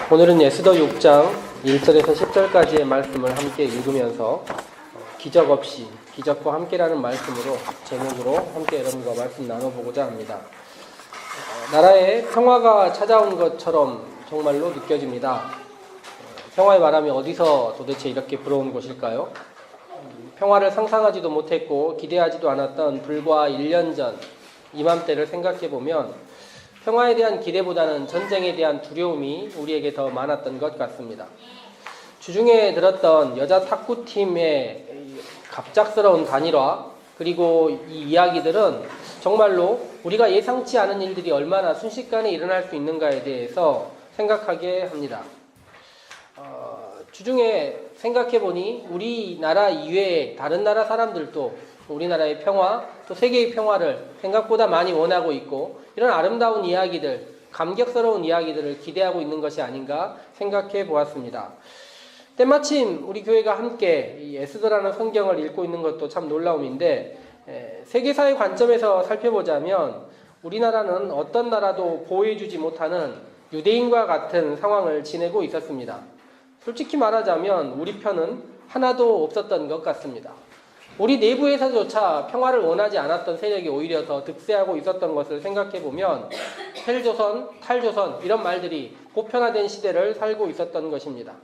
오늘은 에스더 6장 1절에서 10절까지의 말씀을 함께 읽으면서 기적 없이 기적과 함께라는 말씀으로 제목으로 함께 여러분과 말씀 나눠보고자 합니다. 나라에 평화가 찾아온 것처럼 정말로 느껴집니다. 평화의 바람이 어디서 도대체 이렇게 불어온 것일까요? 평화를 상상하지도 못했고 기대하지도 않았던 불과 1년 전 이맘때를 생각해보면 평화에 대한 기대보다는 전쟁에 대한 두려움이 우리에게 더 많았던 것 같습니다. 주중에 들었던 여자 탁구팀의 갑작스러운 단일화, 그리고 이 이야기들은 정말로 우리가 예상치 않은 일들이 얼마나 순식간에 일어날 수 있는가에 대해서 생각하게 합니다. 주중에 생각해보니 우리나라 이외의 다른 나라 사람들도 우리나라의 평화, 또 세계의 평화를 생각보다 많이 원하고 있고 이런 아름다운 이야기들, 감격스러운 이야기들을 기대하고 있는 것이 아닌가 생각해 보았습니다. 때마침 우리 교회가 함께 이 에스더라는 성경을 읽고 있는 것도 참 놀라움인데 세계사의 관점에서 살펴보자면 우리나라는 어떤 나라도 보호해주지 못하는 유대인과 같은 상황을 지내고 있었습니다. 솔직히 말하자면 우리 편은 하나도 없었던 것 같습니다. 우리 내부에서조차 평화를 원하지 않았던 세력이 오히려 더 득세하고 있었던 것을 생각해보면 헬조선, 탈조선 이런 말들이 보편화된 시대를 살고 있었던 것입니다.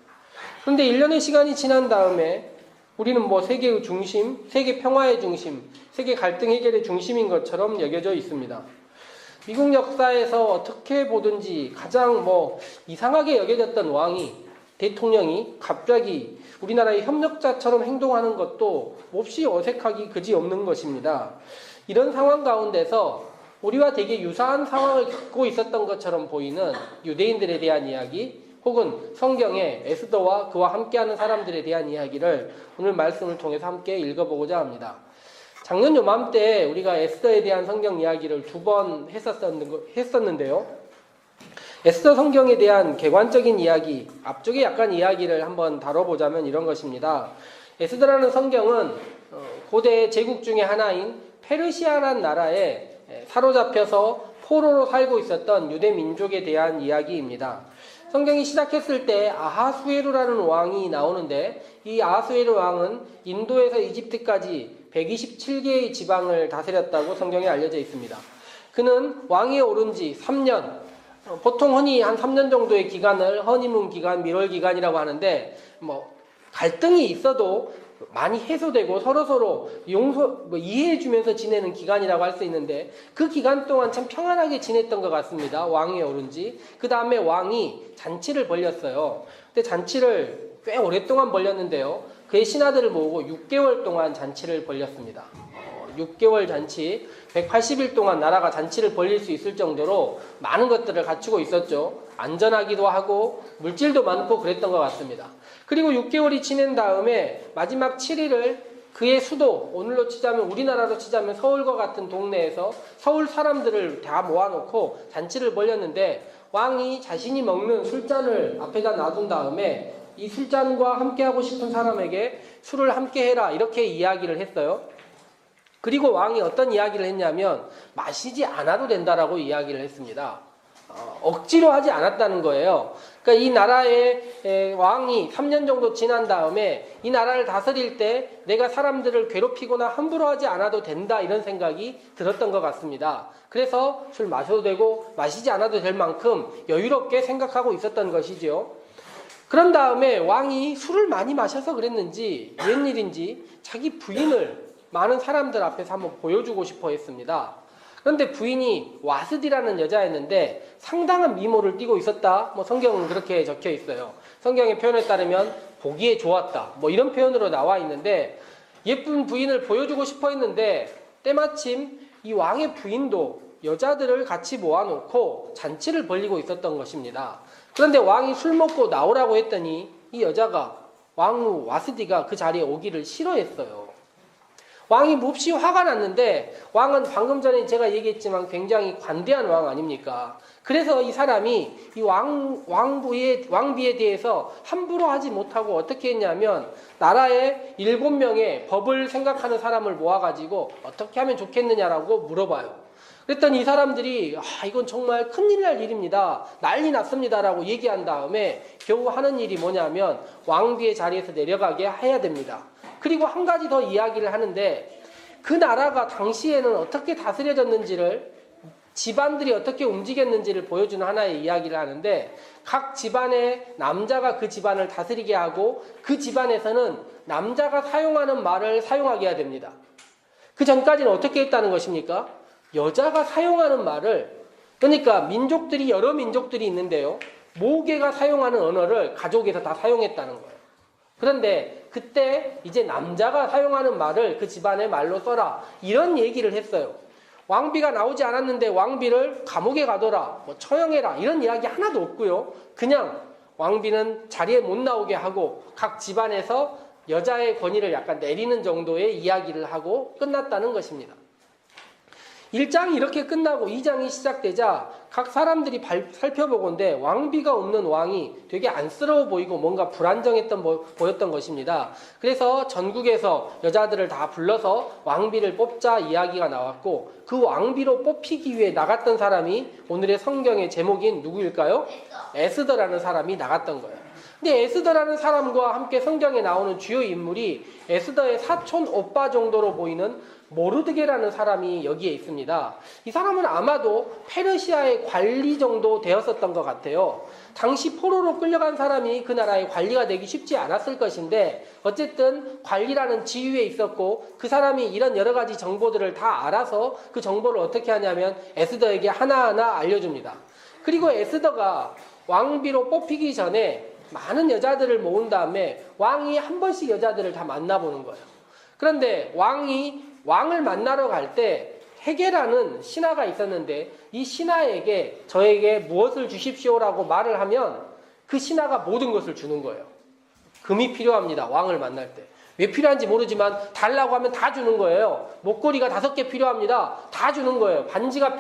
그런데 1년의 시간이 지난 다음에 우리는 세계의 중심, 세계 평화의 중심, 세계 갈등 해결의 중심인 것처럼 여겨져 있습니다. 미국 역사에서 어떻게 보든지 가장 이상하게 여겨졌던 왕이, 대통령이 갑자기 우리나라의 협력자처럼 행동하는 것도 몹시 어색하기 그지없는 것입니다. 이런 상황 가운데서 우리와 되게 유사한 상황을 겪고 있었던 것처럼 보이는 유대인들에 대한 이야기, 혹은 성경의 에스더와 그와 함께하는 사람들에 대한 이야기를 오늘 말씀을 통해서 함께 읽어보고자 합니다. 작년 요맘때 우리가 에스더에 대한 성경 이야기를 2번 했었는데요. 에스더 성경에 대한 개관적인 이야기, 앞쪽에 약간 이야기를 한번 다뤄보자면 이런 것입니다. 에스더라는 성경은 고대 제국 중에 하나인 페르시아라는 나라에 사로잡혀서 포로로 살고 있었던 유대 민족에 대한 이야기입니다. 성경이 시작했을 때 아하수에루라는 왕이 나오는데 이 아하수에루 왕은 인도에서 이집트까지 127개의 지방을 다스렸다고 성경에 알려져 있습니다. 그는 왕위에 오른 지 3년, 보통 흔히 한 3년 정도의 기간을 허니문 기간, 밀월 기간이라고 하는데 갈등이 있어도 많이 해소되고 서로서로 이해해주면서 지내는 기간이라고 할 수 있는데 그 기간 동안 참 평안하게 지냈던 것 같습니다. 왕위에 오른 지. 그 다음에 왕이 잔치를 벌렸어요. 근데 잔치를 꽤 오랫동안 벌렸는데요. 그의 신하들을 모으고 6개월 동안 잔치를 벌렸습니다. 6개월 잔치, 180일 동안 나라가 잔치를 벌릴 수 있을 정도로 많은 것들을 갖추고 있었죠. 안전하기도 하고 물질도 많고 그랬던 것 같습니다. 그리고 6개월이 지난 다음에 마지막 7일을 그의 수도, 오늘로 치자면 우리나라로 치자면 서울과 같은 동네에서 서울 사람들을 다 모아놓고 잔치를 벌였는데 왕이 자신이 먹는 술잔을 앞에다 놔둔 다음에 이 술잔과 함께하고 싶은 사람에게 술을 함께 해라 이렇게 이야기를 했어요. 그리고 왕이 어떤 이야기를 했냐면 마시지 않아도 된다라고 이야기를 했습니다. 억지로 하지 않았다는 거예요. 그러니까 이 나라의 왕이 3년 정도 지난 다음에 이 나라를 다스릴 때 내가 사람들을 괴롭히거나 함부로 하지 않아도 된다 이런 생각이 들었던 것 같습니다. 그래서 술 마셔도 되고 마시지 않아도 될 만큼 여유롭게 생각하고 있었던 것이죠. 그런 다음에 왕이 술을 많이 마셔서 그랬는지 웬일인지 자기 부인을 많은 사람들 앞에서 한번 보여주고 싶어 했습니다. 그런데 부인이 와스디라는 여자였는데 상당한 미모를 띠고 있었다. 성경은 그렇게 적혀 있어요. 성경의 표현에 따르면 보기에 좋았다. 이런 표현으로 나와 있는데 예쁜 부인을 보여주고 싶어 했는데 때마침 이 왕의 부인도 여자들을 같이 모아놓고 잔치를 벌이고 있었던 것입니다. 그런데 왕이 술 먹고 나오라고 했더니 이 여자가 왕후 와스디가 그 자리에 오기를 싫어했어요. 왕이 몹시 화가 났는데 왕은 방금 전에 제가 얘기했지만 굉장히 관대한 왕 아닙니까? 그래서 이 사람이 이 왕비에 대해서 함부로 하지 못하고 어떻게 했냐면 나라에 7명의 법을 생각하는 사람을 모아가지고 어떻게 하면 좋겠느냐라고 물어봐요. 그랬더니 이 사람들이 이건 정말 큰일 날 일입니다. 난리 났습니다라고 얘기한 다음에 겨우 하는 일이 뭐냐면 왕비의 자리에서 내려가게 해야 됩니다. 그리고 한 가지 더 이야기를 하는데 그 나라가 당시에는 어떻게 다스려졌는지를 집안들이 어떻게 움직였는지를 보여주는 하나의 이야기를 하는데 각 집안의 남자가 그 집안을 다스리게 하고 그 집안에서는 남자가 사용하는 말을 사용하게 해야 됩니다. 그 전까지는 어떻게 했다는 것입니까? 여자가 사용하는 말을 그러니까 민족들이 여러 민족들이 있는데요. 모개가 사용하는 언어를 가족에서 다 사용했다는 거예요. 그런데 그때 이제 남자가 사용하는 말을 그 집안의 말로 써라 이런 얘기를 했어요. 왕비가 나오지 않았는데 왕비를 감옥에 가둬라, 처형해라 이런 이야기 하나도 없고요. 그냥 왕비는 자리에 못 나오게 하고 각 집안에서 여자의 권위를 약간 내리는 정도의 이야기를 하고 끝났다는 것입니다. 1장이 이렇게 끝나고 2장이 시작되자 각 사람들이 살펴보건대 왕비가 없는 왕이 되게 안쓰러워 보이고 뭔가 보였던 것입니다. 그래서 전국에서 여자들을 다 불러서 왕비를 뽑자 이야기가 나왔고 그 왕비로 뽑히기 위해 나갔던 사람이 오늘의 성경의 제목인 누구일까요? 에스더라는 사람이 나갔던 거예요. 근데 에스더라는 사람과 함께 성경에 나오는 주요 인물이 에스더의 사촌 오빠 정도로 보이는 모르드게라는 사람이 여기에 있습니다. 이 사람은 아마도 페르시아의 관리 정도 되었었던 것 같아요. 당시 포로로 끌려간 사람이 그 나라의 관리가 되기 쉽지 않았을 것인데 어쨌든 관리라는 지위에 있었고 그 사람이 이런 여러 가지 정보들을 다 알아서 그 정보를 어떻게 하냐면 에스더에게 하나하나 알려줍니다. 그리고 에스더가 왕비로 뽑히기 전에 많은 여자들을 모은 다음에 왕이 한 번씩 여자들을 다 만나보는 거예요. 그런데 왕을 만나러 갈 때 헤게라는 신하가 있었는데 이 신하에게 저에게 무엇을 주십시오라고 말을 하면 그 신하가 모든 것을 주는 거예요. 금이 필요합니다. 왕을 만날 때. 왜 필요한지 모르지만 달라고 하면 다 주는 거예요. 목걸이가 5개 필요합니다. 다 주는 거예요. 반지가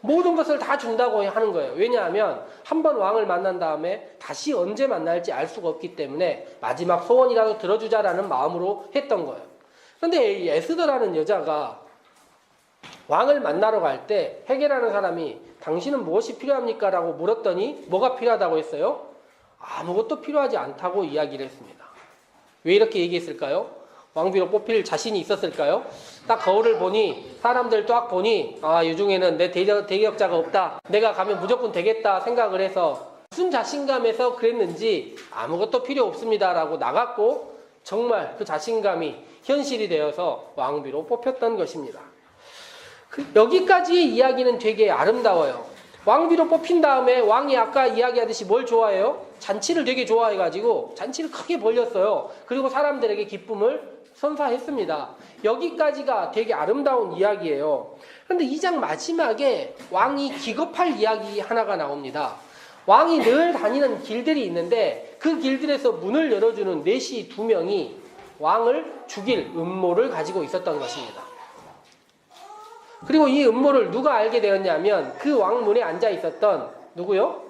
모든 것을 다 준다고 하는 거예요. 왜냐하면 한 번 왕을 만난 다음에 다시 언제 만날지 알 수가 없기 때문에 마지막 소원이라도 들어주자라는 마음으로 했던 거예요. 그런데 이 에스더라는 여자가 왕을 만나러 갈 때 헤게라는 사람이 당신은 무엇이 필요합니까? 라고 물었더니 뭐가 필요하다고 했어요? 아무것도 필요하지 않다고 이야기를 했습니다. 왜 이렇게 얘기했을까요? 왕비로 뽑힐 자신이 있었을까요? 딱 거울을 보니 사람들 딱 보니 이 중에는 내 대격자가 없다. 내가 가면 무조건 되겠다 생각을 해서 무슨 자신감에서 그랬는지 아무것도 필요 없습니다 라고 나갔고 정말 그 자신감이 현실이 되어서 왕비로 뽑혔던 것입니다. 여기까지의 이야기는 되게 아름다워요. 왕비로 뽑힌 다음에 왕이 아까 이야기하듯이 뭘 좋아해요? 잔치를 되게 좋아해가지고 잔치를 크게 벌렸어요. 그리고 사람들에게 기쁨을 선사했습니다. 여기까지가 되게 아름다운 이야기예요. 그런데 2장 마지막에 왕이 기겁할 이야기 하나가 나옵니다. 왕이 늘 다니는 길들이 있는데 그 길들에서 문을 열어주는 내시 2명이 왕을 죽일 음모를 가지고 있었던 것입니다. 그리고 이 음모를 누가 알게 되었냐면 그 왕문에 앉아 있었던 누구요?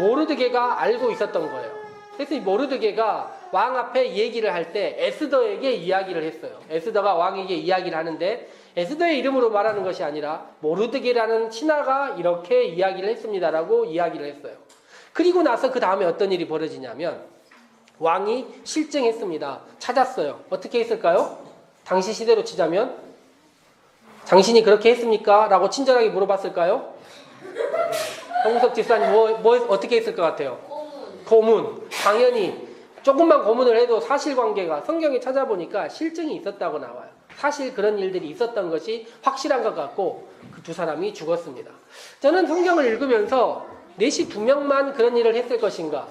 모르드게가 알고 있었던 거예요. 그래서 이 모르드게가 왕 앞에 얘기를 할 때 에스더에게 이야기를 했어요. 에스더가 왕에게 이야기를 하는데 에스더의 이름으로 말하는 것이 아니라 모르드게라는 신하가 이렇게 이야기를 했습니다라고 이야기를 했어요. 그리고 나서 그 다음에 어떤 일이 벌어지냐면 왕이 실증했습니다. 찾았어요. 어떻게 했을까요? 당시 시대로 치자면 당신이 그렇게 했습니까? 라고 친절하게 물어봤을까요? 홍석 집사님 어떻게 했을 것 같아요? 고문. 당연히 조금만 고문을 해도 사실관계가 성경에 찾아보니까 실증이 있었다고 나와요. 사실 그런 일들이 있었던 것이 확실한 것 같고 그 2사람이 죽었습니다. 저는 성경을 읽으면서 내시 2명만 그런 일을 했을 것인가?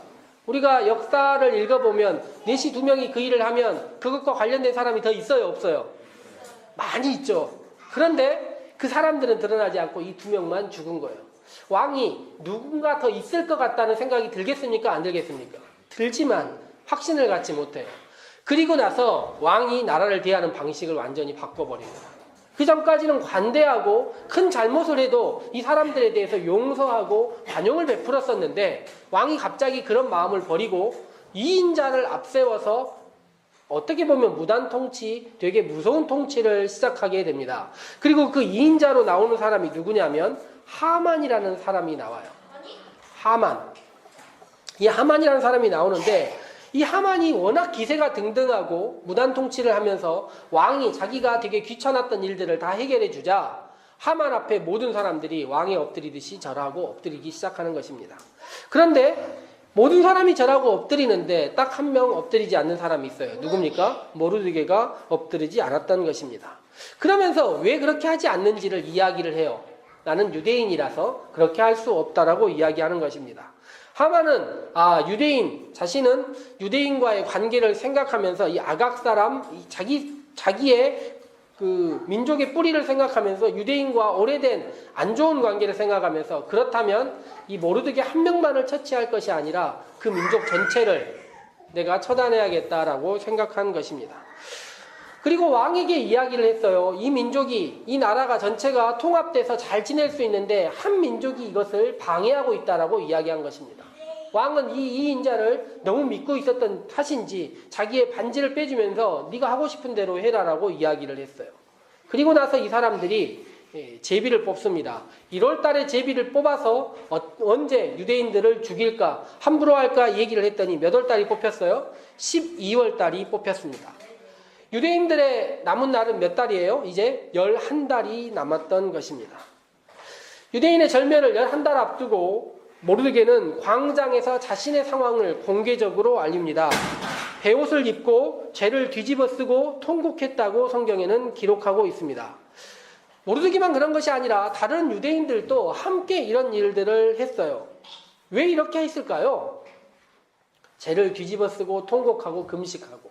우리가 역사를 읽어보면 내시 2명이 그 일을 하면 그것과 관련된 사람이 더 있어요? 없어요? 많이 있죠. 그런데 그 사람들은 드러나지 않고 이 2명만 죽은 거예요. 왕이 누군가 더 있을 것 같다는 생각이 들겠습니까? 안 들겠습니까? 들지만 확신을 갖지 못해요. 그리고 나서 왕이 나라를 대하는 방식을 완전히 바꿔버립니다. 그 전까지는 관대하고 큰 잘못을 해도 이 사람들에 대해서 용서하고 관용을 베풀었었는데 왕이 갑자기 그런 마음을 버리고 2인자를 앞세워서 어떻게 보면 무단 통치, 되게 무서운 통치를 시작하게 됩니다. 그리고 그 2인자로 나오는 사람이 누구냐면 하만이라는 사람이 나와요. 하만. 이 하만이라는 사람이 나오는데 이 하만이 워낙 기세가 등등하고 무단 통치를 하면서 왕이 자기가 되게 귀찮았던 일들을 다 해결해 주자 하만 앞에 모든 사람들이 왕에 엎드리듯이 절하고 엎드리기 시작하는 것입니다. 그런데 모든 사람이 절하고 엎드리는데 딱 한 명 엎드리지 않는 사람이 있어요. 누굽니까? 모르드게가 엎드리지 않았던 것입니다. 그러면서 왜 그렇게 하지 않는지를 이야기를 해요. 나는 유대인이라서 그렇게 할 수 없다라고 이야기하는 것입니다. 하만은 유대인, 자신은 유대인과의 관계를 생각하면서 이 아각 사람, 자기의 그 민족의 뿌리를 생각하면서 유대인과 오래된 안 좋은 관계를 생각하면서 그렇다면 이 모르드게 한 명만을 처치할 것이 아니라 그 민족 전체를 내가 처단해야겠다라고 생각한 것입니다. 그리고 왕에게 이야기를 했어요. 이 민족이, 이 나라가 전체가 통합돼서 잘 지낼 수 있는데 한 민족이 이것을 방해하고 있다라고 이야기한 것입니다. 왕은 이 인자를 너무 믿고 있었던 탓인지 자기의 반지를 빼주면서 네가 하고 싶은 대로 해라라고 이야기를 했어요. 그리고 나서 이 사람들이 제비를 뽑습니다. 1월 달에 제비를 뽑아서 언제 유대인들을 죽일까 함부로 할까 얘기를 했더니 몇 월 달이 뽑혔어요? 12월 달이 뽑혔습니다. 유대인들의 남은 날은 몇 달이에요? 이제 11달이 남았던 것입니다. 유대인의 절멸을 11달 앞두고 모르드게는 광장에서 자신의 상황을 공개적으로 알립니다. 베옷을 입고 죄를 뒤집어 쓰고 통곡했다고 성경에는 기록하고 있습니다. 모르드게만 그런 것이 아니라 다른 유대인들도 함께 이런 일들을 했어요. 왜 이렇게 했을까요? 죄를 뒤집어 쓰고 통곡하고 금식하고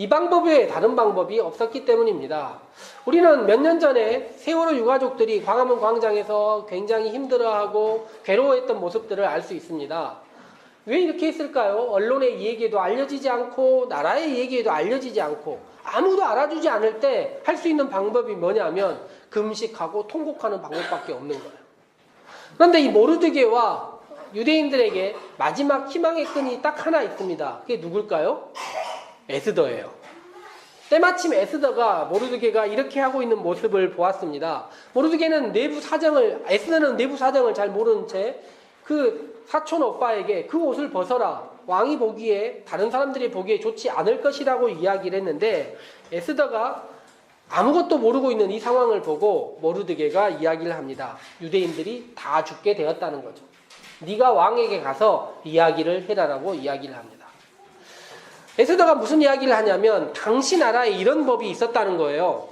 이 방법 외에 다른 방법이 없었기 때문입니다. 우리는 몇 년 전에 세월호 유가족들이 광화문 광장에서 굉장히 힘들어하고 괴로워했던 모습들을 알 수 있습니다. 왜 이렇게 했을까요? 언론의 얘기에도 알려지지 않고 나라의 얘기에도 알려지지 않고 아무도 알아주지 않을 때 할 수 있는 방법이 뭐냐면 금식하고 통곡하는 방법밖에 없는 거예요. 그런데 이 모르드게와 유대인들에게 마지막 희망의 끈이 딱 하나 있습니다. 그게 누굴까요? 에스더예요. 때마침 에스더가 모르드게가 이렇게 하고 있는 모습을 보았습니다. 모르드게는 에스더는 내부 사정을 잘 모르는 채 그 사촌 오빠에게 그 옷을 벗어라. 왕이 보기에 다른 사람들이 보기에 좋지 않을 것이라고 이야기를 했는데 에스더가 아무것도 모르고 있는 이 상황을 보고 모르드게가 이야기를 합니다. 유대인들이 다 죽게 되었다는 거죠. 네가 왕에게 가서 이야기를 해라라고 이야기를 합니다. 에스더가 무슨 이야기를 하냐면 당시 나라에 이런 법이 있었다는 거예요.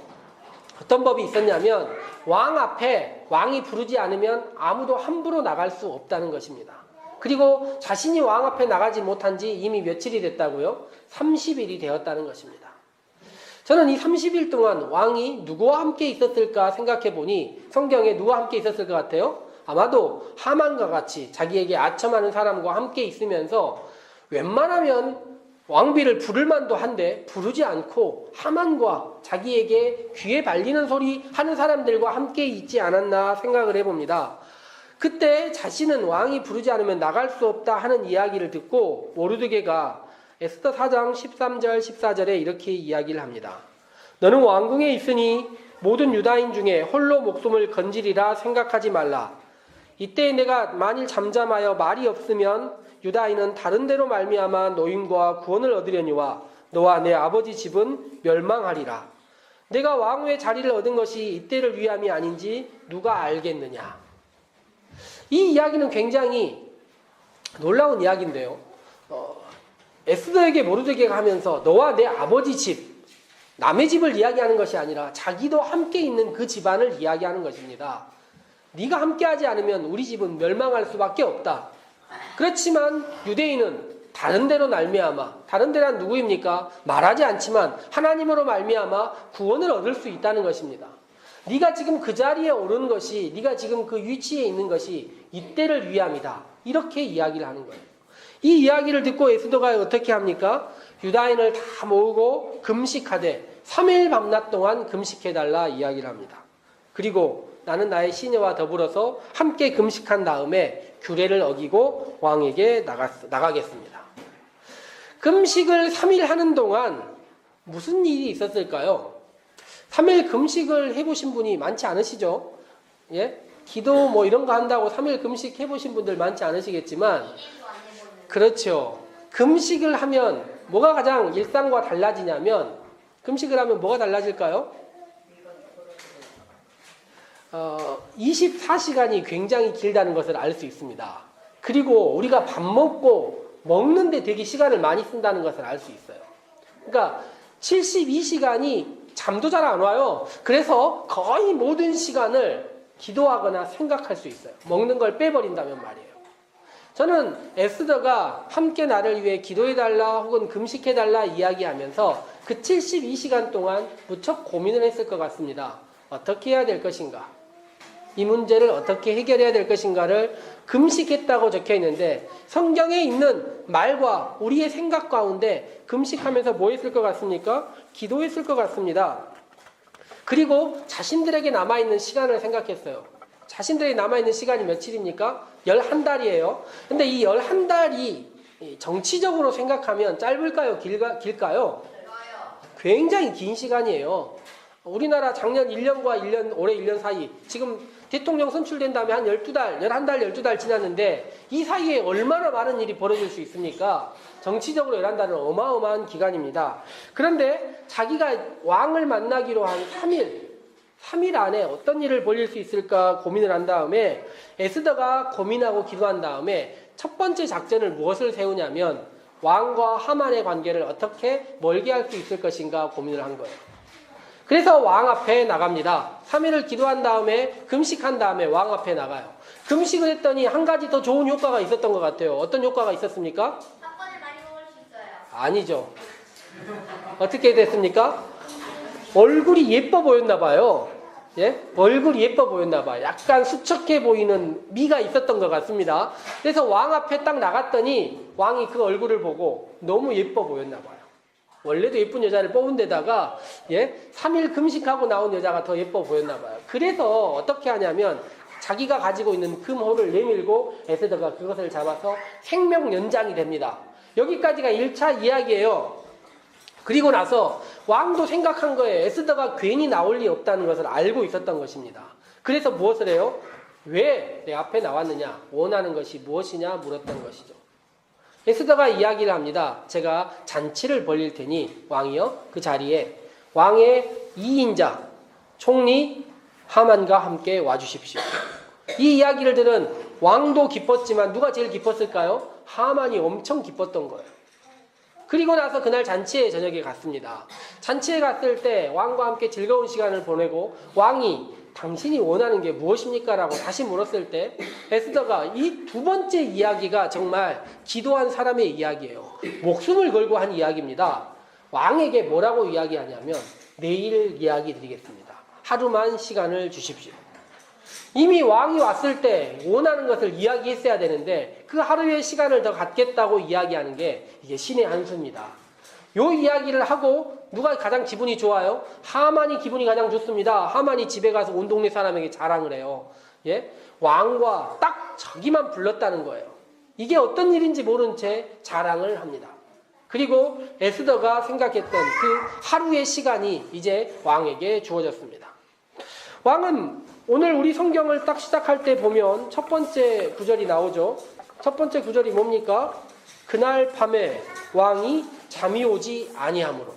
어떤 법이 있었냐면 왕 앞에 왕이 부르지 않으면 아무도 함부로 나갈 수 없다는 것입니다. 그리고 자신이 왕 앞에 나가지 못한 지 이미 며칠이 됐다고요? 30일이 되었다는 것입니다. 저는 이 30일 동안 왕이 누구와 함께 있었을까 생각해 보니 성경에 누구와 함께 있었을 것 같아요? 아마도 하만과 같이 자기에게 아첨하는 사람과 함께 있으면서 웬만하면 왕비를 부를 만도 한데 부르지 않고 하만과 자기에게 귀에 발리는 소리 하는 사람들과 함께 있지 않았나 생각을 해봅니다. 그때 자신은 왕이 부르지 않으면 나갈 수 없다 하는 이야기를 듣고 모르드게가 에스더 4장 13절 14절에 이렇게 이야기를 합니다. 너는 왕궁에 있으니 모든 유다인 중에 홀로 목숨을 건지리라 생각하지 말라. 이때 내가 만일 잠잠하여 말이 없으면 유다인은 다른 데로 말미암아 노임과 구원을 얻으려니와 너와 내 아버지 집은 멸망하리라. 내가 왕후의 자리를 얻은 것이 이때를 위함이 아닌지 누가 알겠느냐. 이 이야기는 굉장히 놀라운 이야기인데요. 에스더에게 모르드게가 하면서 너와 내 아버지 집, 남의 집을 이야기하는 것이 아니라 자기도 함께 있는 그 집안을 이야기하는 것입니다. 네가 함께하지 않으면 우리 집은 멸망할 수밖에 없다. 그렇지만 유대인은 다른 데로 말미암아, 다른 데란 누구입니까? 말하지 않지만 하나님으로 말미암아 구원을 얻을 수 있다는 것입니다. 네가 지금 그 자리에 오른 것이, 네가 지금 그 위치에 있는 것이 이때를 위함이다. 이렇게 이야기를 하는 거예요. 이 이야기를 듣고 에스더가 어떻게 합니까? 유다인을 다 모으고 금식하되 3일 밤낮 동안 금식해달라 이야기를 합니다. 그리고 나는 나의 시녀와 더불어서 함께 금식한 다음에 규례를 어기고 왕에게 나가겠습니다. 금식을 3일 하는 동안 무슨 일이 있었을까요? 3일 금식을 해보신 분이 많지 않으시죠? 예? 기도 뭐 이런 거 한다고 3일 금식 해보신 분들 많지 않으시겠지만, 그렇죠. 금식을 하면 뭐가 가장 일상과 달라지냐면, 금식을 하면 뭐가 달라질까요? 24시간이 굉장히 길다는 것을 알 수 있습니다. 그리고 우리가 밥 먹는데 되게 시간을 많이 쓴다는 것을 알 수 있어요. 그러니까 72시간이 잠도 잘 안 와요. 그래서 거의 모든 시간을 기도하거나 생각할 수 있어요. 먹는 걸 빼버린다면 말이에요. 저는 에스더가 함께 나를 위해 기도해달라 혹은 금식해달라 이야기하면서 그 72시간 동안 무척 고민을 했을 것 같습니다. 어떻게 해야 될 것인가? 이 문제를 어떻게 해결해야 될 것인가를 금식했다고 적혀 있는데, 성경에 있는 말과 우리의 생각 가운데 금식하면서 뭐 했을 것 같습니까? 기도했을 것 같습니다. 그리고 자신들에게 남아있는 시간을 생각했어요. 자신들에게 남아있는 시간이 며칠입니까? 11달이에요. 근데 이 11달이 정치적으로 생각하면 짧을까요? 길까요? 굉장히 긴 시간이에요. 우리나라 작년 1년과 올해 1년 사이, 지금 대통령 선출된 다음에 한 12달, 11달, 12달 지났는데 이 사이에 얼마나 많은 일이 벌어질 수 있습니까? 정치적으로 11달은 어마어마한 기간입니다. 그런데 자기가 왕을 만나기로 한 3일 안에 어떤 일을 벌일 수 있을까 고민을 한 다음에 에스더가 고민하고 기도한 다음에 첫 번째 작전을 무엇을 세우냐면 왕과 하만의 관계를 어떻게 멀게 할 수 있을 것인가 고민을 한 거예요. 그래서 왕 앞에 나갑니다. 3일을 기도한 다음에 금식한 다음에 왕 앞에 나가요. 금식을 했더니 한 가지 더 좋은 효과가 있었던 것 같아요. 어떤 효과가 있었습니까? 사건을 많이 먹을 수 있어요. 아니죠. 어떻게 됐습니까? 얼굴이 예뻐 보였나 봐요. 예? 얼굴이 예뻐 보였나 봐요. 약간 수척해 보이는 미가 있었던 것 같습니다. 그래서 왕 앞에 딱 나갔더니 왕이 그 얼굴을 보고 너무 예뻐 보였나 봐요. 원래도 예쁜 여자를 뽑은 데다가 3일 금식하고 나온 여자가 더 예뻐 보였나 봐요. 그래서 어떻게 하냐면 자기가 가지고 있는 금호를 내밀고 에스더가 그것을 잡아서 생명 연장이 됩니다. 여기까지가 1차 이야기예요. 그리고 나서 왕도 생각한 거예요. 에스더가 괜히 나올 리 없다는 것을 알고 있었던 것입니다. 그래서 무엇을 해요? 왜 내 앞에 나왔느냐? 원하는 것이 무엇이냐? 물었던 것이죠. 에스더가 이야기를 합니다. 제가 잔치를 벌릴 테니 왕이여 그 자리에 왕의 2인자 총리 하만과 함께 와주십시오. 이 이야기를 들은 왕도 기뻤지만 누가 제일 기뻤을까요? 하만이 엄청 기뻤던 거예요. 그리고 나서 그날 잔치에 저녁에 갔습니다. 잔치에 갔을 때 왕과 함께 즐거운 시간을 보내고 왕이 당신이 원하는 게 무엇입니까? 라고 다시 물었을 때 에스더가 이 두 번째 이야기가 정말 기도한 사람의 이야기예요. 목숨을 걸고 한 이야기입니다. 왕에게 뭐라고 이야기하냐면 내일 이야기 드리겠습니다. 하루만 시간을 주십시오. 이미 왕이 왔을 때 원하는 것을 이야기했어야 되는데 그 하루의 시간을 더 갖겠다고 이야기하는 게 이게 신의 한 수입니다. 요 이야기를 하고 누가 가장 기분이 좋아요? 하만이 기분이 가장 좋습니다. 하만이 집에 가서 온 동네 사람에게 자랑을 해요. 왕과 딱 저기만 불렀다는 거예요. 이게 어떤 일인지 모른 채 자랑을 합니다. 그리고 에스더가 생각했던 그 하루의 시간이 이제 왕에게 주어졌습니다. 왕은 오늘 우리 성경을 딱 시작할 때 보면 첫 번째 구절이 나오죠. 첫 번째 구절이 뭡니까? 그날 밤에 왕이 잠이 오지 아니하므로.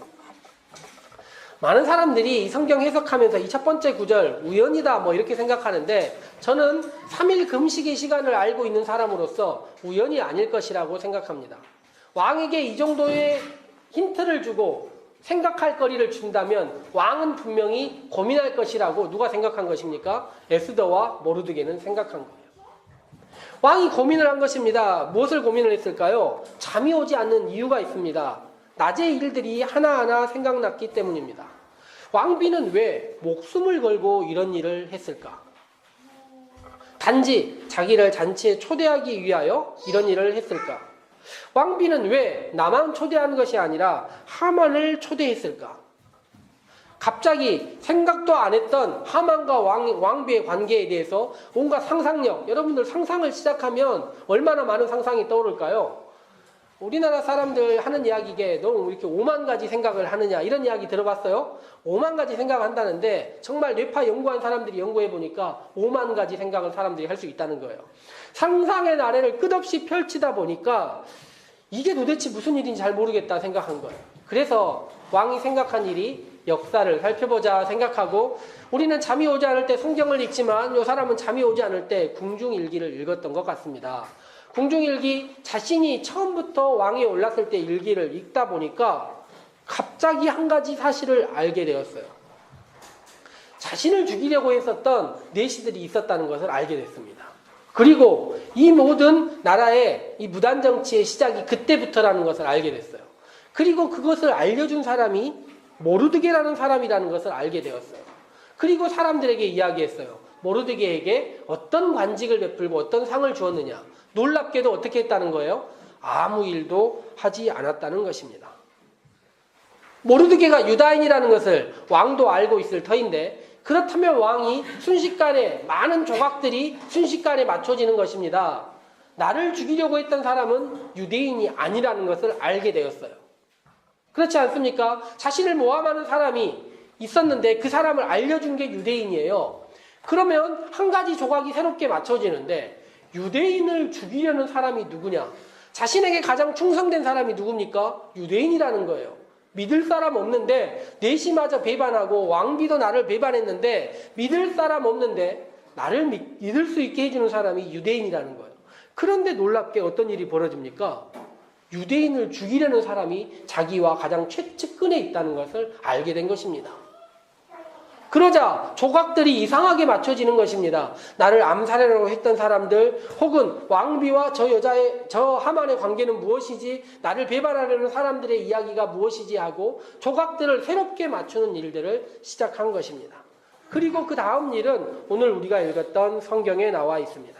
많은 사람들이 이 성경 해석하면서 이 첫 번째 구절 우연이다 뭐 이렇게 생각하는데 저는 3일 금식의 시간을 알고 있는 사람으로서 우연이 아닐 것이라고 생각합니다. 왕에게 이 정도의 힌트를 주고 생각할 거리를 준다면 왕은 분명히 고민할 것이라고 누가 생각한 것입니까? 에스더와 모르드게는 생각한 거예요. 왕이 고민을 한 것입니다. 무엇을 고민을 했을까요? 잠이 오지 않는 이유가 있습니다. 낮의 일들이 하나하나 생각났기 때문입니다. 왕비는 왜 목숨을 걸고 이런 일을 했을까? 단지 자기를 잔치에 초대하기 위하여 이런 일을 했을까? 왕비는 왜 나만 초대하는 것이 아니라 하만을 초대했을까? 갑자기 생각도 안 했던 하만과 왕비의 관계에 대해서 온갖 상상력, 여러분들 상상을 시작하면 얼마나 많은 상상이 떠오를까요? 우리나라 사람들 하는 이야기게 너무 이렇게 5만 가지 생각을 하느냐 이런 이야기 들어봤어요? 5만 가지 생각을 한다는데 정말 뇌파 연구한 사람들이 연구해 보니까 5만 가지 생각을 사람들이 할 수 있다는 거예요. 상상의 나래를 끝없이 펼치다 보니까 이게 도대체 무슨 일인지 잘 모르겠다 생각한 거예요. 그래서 왕이 생각한 일이 역사를 살펴보자 생각하고 우리는 잠이 오지 않을 때 성경을 읽지만 이 사람은 잠이 오지 않을 때 궁중일기를 읽었던 것 같습니다. 궁중일기 자신이 처음부터 왕에 올랐을 때 일기를 읽다 보니까 갑자기 한 가지 사실을 알게 되었어요. 자신을 죽이려고 했었던 내시들이 있었다는 것을 알게 됐습니다. 그리고 이 모든 나라의 이 무단정치의 시작이 그때부터라는 것을 알게 됐어요. 그리고 그것을 알려준 사람이 모르드게라는 사람이라는 것을 알게 되었어요. 그리고 사람들에게 이야기했어요. 모르드게에게 어떤 관직을 베풀고 어떤 상을 주었느냐. 놀랍게도 어떻게 했다는 거예요? 아무 일도 하지 않았다는 것입니다. 모르드게가 유다인이라는 것을 왕도 알고 있을 터인데 그렇다면 왕이 순식간에 많은 조각들이 순식간에 맞춰지는 것입니다. 나를 죽이려고 했던 사람은 유대인이 아니라는 것을 알게 되었어요. 그렇지 않습니까? 자신을 모함하는 사람이 있었는데 그 사람을 알려준 게 유대인이에요. 그러면 한 가지 조각이 새롭게 맞춰지는데 유대인을 죽이려는 사람이 누구냐? 자신에게 가장 충성된 사람이 누굽니까? 유대인이라는 거예요. 믿을 사람 없는데 내시마저 배반하고 왕비도 나를 배반했는데 믿을 사람 없는데 나를 믿을 수 있게 해주는 사람이 유대인이라는 거예요. 그런데 놀랍게 어떤 일이 벌어집니까? 유대인을 죽이려는 사람이 자기와 가장 최측근에 있다는 것을 알게 된 것입니다. 그러자 조각들이 이상하게 맞춰지는 것입니다. 나를 암살하려고 했던 사람들 혹은 왕비와 저 하만의 관계는 무엇이지? 나를 배반하려는 사람들의 이야기가 무엇이지? 하고 조각들을 새롭게 맞추는 일들을 시작한 것입니다. 그리고 그 다음 일은 오늘 우리가 읽었던 성경에 나와 있습니다.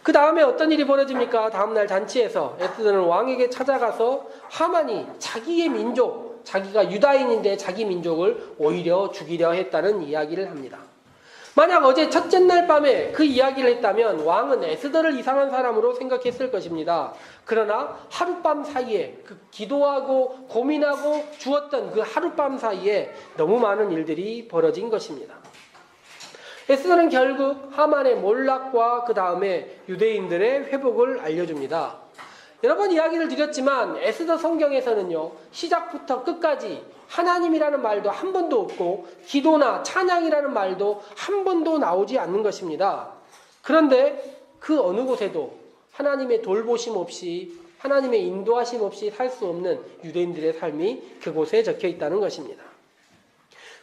그 다음에 어떤 일이 벌어집니까? 다음날 잔치에서 에스더는 왕에게 찾아가서 하만이 자기의 민족 자기가 유다인인데 자기 민족을 오히려 죽이려 했다는 이야기를 합니다. 만약 어제 첫째 날 밤에 그 이야기를 했다면 왕은 에스더를 이상한 사람으로 생각했을 것입니다. 그러나 하룻밤 사이에 그 기도하고 고민하고 주었던 그 하룻밤 사이에 너무 많은 일들이 벌어진 것입니다. 에스더는 결국 하만의 몰락과 그 다음에 유대인들의 회복을 알려줍니다. 여러 번 이야기를 드렸지만 에스더 성경에서는요. 시작부터 끝까지 하나님이라는 말도 한 번도 없고 기도나 찬양이라는 말도 한 번도 나오지 않는 것입니다. 그런데 그 어느 곳에도 하나님의 돌보심 없이 하나님의 인도하심 없이 살 수 없는 유대인들의 삶이 그곳에 적혀 있다는 것입니다.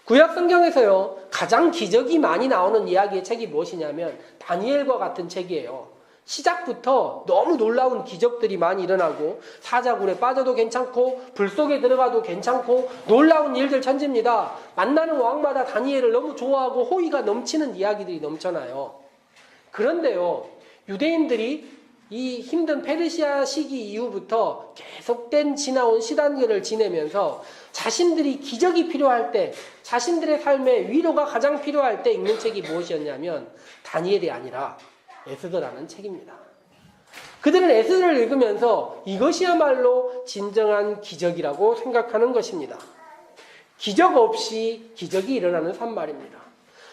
구약 성경에서요. 가장 기적이 많이 나오는 이야기의 책이 무엇이냐면 다니엘과 같은 책이에요. 시작부터 너무 놀라운 기적들이 많이 일어나고 사자굴에 빠져도 괜찮고 불 속에 들어가도 괜찮고 놀라운 일들 천지입니다. 만나는 왕마다 다니엘을 너무 좋아하고 호의가 넘치는 이야기들이 넘쳐나요. 그런데요. 유대인들이 이 힘든 페르시아 시기 이후부터 계속된 지나온 시단계를 지내면서 자신들이 기적이 필요할 때 자신들의 삶에 위로가 가장 필요할 때 읽는 책이 무엇이었냐면 다니엘이 아니라 에스더라는 책입니다. 그들은 에스더를 읽으면서 이것이야말로 진정한 기적이라고 생각하는 것입니다. 기적 없이 기적이 일어나는 삶 말입니다.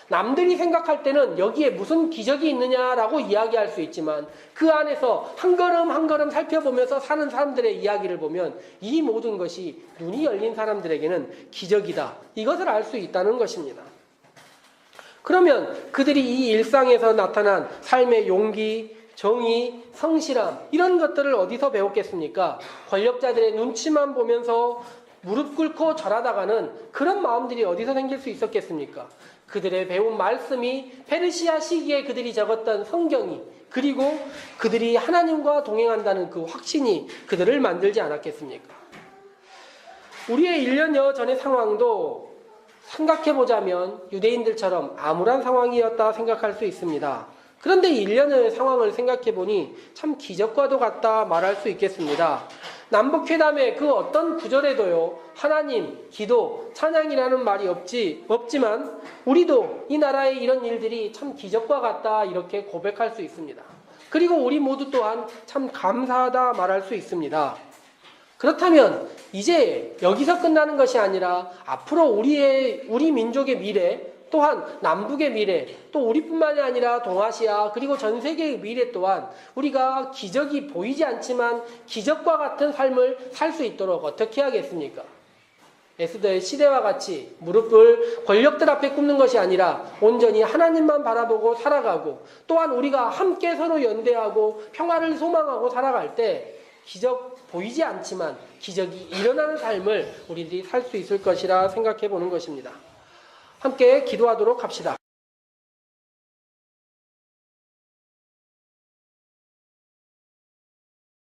남들이 생각할 때는 여기에 무슨 기적이 있느냐라고 이야기할 수 있지만 그 안에서 한 걸음 한 걸음 살펴보면서 사는 사람들의 이야기를 보면 이 모든 것이 눈이 열린 사람들에게는 기적이다. 이것을 알 수 있다는 것입니다. 그러면 그들이 이 일상에서 나타난 삶의 용기, 정의, 성실함 이런 것들을 어디서 배웠겠습니까? 권력자들의 눈치만 보면서 무릎 꿇고 절하다가는 그런 마음들이 어디서 생길 수 있었겠습니까? 그들의 배운 말씀이 페르시아 시기에 그들이 적었던 성경이 그리고 그들이 하나님과 동행한다는 그 확신이 그들을 만들지 않았겠습니까? 우리의 1년여 전의 상황도 생각해보자면 유대인들처럼 암울한 상황이었다 생각할 수 있습니다. 그런데 1년의 상황을 생각해보니 참 기적과도 같다 말할 수 있겠습니다. 남북회담의 그 어떤 구절에도요. 하나님, 기도, 찬양이라는 말이 없지만 우리도 이 나라의 이런 일들이 참 기적과 같다 이렇게 고백할 수 있습니다. 그리고 우리 모두 또한 참 감사하다 말할 수 있습니다. 그렇다면 이제 여기서 끝나는 것이 아니라 앞으로 우리 민족의 미래, 또한 남북의 미래, 또 우리뿐만이 아니라 동아시아 그리고 전 세계의 미래 또한 우리가 기적이 보이지 않지만 기적과 같은 삶을 살 수 있도록 어떻게 하겠습니까? 에스더의 시대와 같이 무릎을 권력들 앞에 꿇는 것이 아니라 온전히 하나님만 바라보고 살아가고, 또한 우리가 함께 서로 연대하고 평화를 소망하고 살아갈 때 기적 보이지 않지만 기적이 일어나는 삶을 우리들이 살 수 있을 것이라 생각해 보는 것입니다. 함께 기도하도록 합시다.